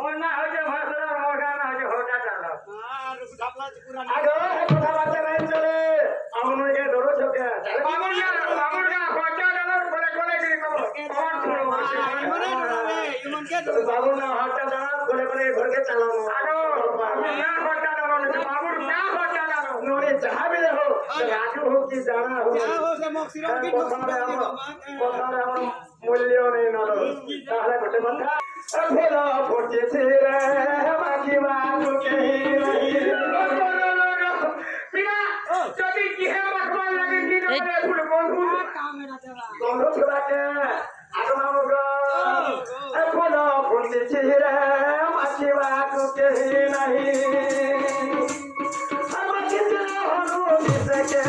মোর না হইছে ভাষা মোর না হইছে হোটা চালা আর ঢাপলা পুরা আগো কথা বার্তা নাই চলে আমনকে ধরো চোখে বাবুর না হোটা চালা বলে বলে কি কবো কোন শুনো ইমনকে বাবুর না হোটা চালা বলে বলে ঘরকে চালানো আগো না হোটা চালা বাবুর না হোটা চালা নোরে যাহা বিলে হো রাজু হোক কি জানা হোক যা হো সে মক্সিরম কি কথার আমার মূল্য নেই নলো তাহলে গোটে কথা ভেল পড়তেছে রে মাঝি বাবুকে যদি কি হে মাখবার লাগে কি করে ফুল বন্ধু বন্ধু ছোড়াকে আরো মামুগ ভেল পড়তেছে রে মাঝি বাবুকে নাহি আমার কিছু হলো দিতে